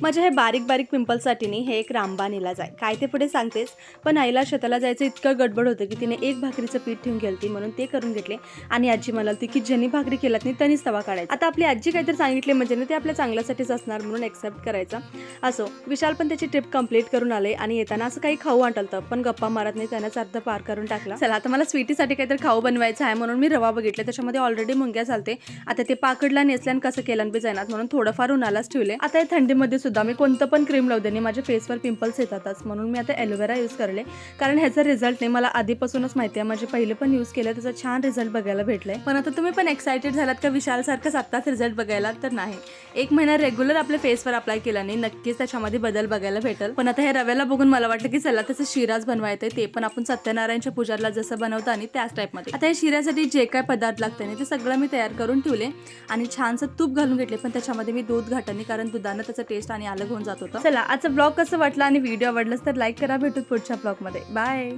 माझ्या हे बारीक बारीक पिंपल्ससाठी हे एक रामबाण इलाज आहे, काय ते पुढे सांगतेस. पण आईला शेताला जायचं इतकं गडबड होतं की तिने एक भाकरीचं पीठ ठेवून गेलती, म्हणून ते करून घेतले. आणि आजी म्हणाली की ज्यांनी भाकरी केलात नाही त्यांनीच तवा काढायचा. आता आपली आजी काहीतरी सांगितले म्हणजे ना ते आपल्या चांगल्यासाठीच असणार, म्हणून एक्सेप्ट करायचा. असो, विशाल पण त्याची ट्रिप कंप्लीट करून आले आणि येताना असं काही खाऊ आणलं, पण गप्पा मारत नाही त्यानंच अर्ध पार करून टाकला. चला आता मला स्वीटीसाठी काहीतरी खाऊ बनवायचं आहे, म्हणून मी रवा बघितले, त्याच्यामध्ये ऑलरेडी मुंग्या चालते. आता ते पाकडला नेसल्यान कसं केलं बी जाणार, म्हणून थोडंफार उन्हालाच ठेवले. आता या थंडीमध्ये सुद्धा मी कोणतं पण क्रीम लावू देणे माझ्या फेसवर पिंपल्स येतातच, म्हणून मी आता एलोवेरा यूज करले. कारण ह्याचा रिझल्ट नाही मला आधीपासूनच माहिती आहे, माझे पहिले पण यूज केलं, त्याचा छान रिझल्ट बघायला भेटलाय. पण आता तुम्ही पण एक्साइटेड झालात का विशाल सारखंच आत्ताच रिझल्ट बघायला? तर नाही, 1 महिना रेग्युलर आपल्या फेसवर अप्लाय केल्याने नक्कीच त्याच्यामध्ये बदल बघायला भेटेल. पण आता हे रव्याला बघून मला वाटलं की चला त्याचं शिराच बनवायचं, ते पण आपण सत्यनारायणच्या पूजाला जसं बनवतो आणि त्याच टाईपमध्ये. आता या शिऱ्यासाठी जे काय पदार्थ लागते ते सगळं मी तयार करून ठेवले आणि छानसं तूप घालून घेतले, पण त्याच्यामध्ये मी दूध घातले कारण दुधानं त्याचा टेस्ट आणि अलग होऊन जात होतं. चला आजचा ब्लॉग कसं वाटलं आणि व्हिडिओ आवडलास तर लाईक करा. भेटू पुढच्या ब्लॉगमध्ये. बाय.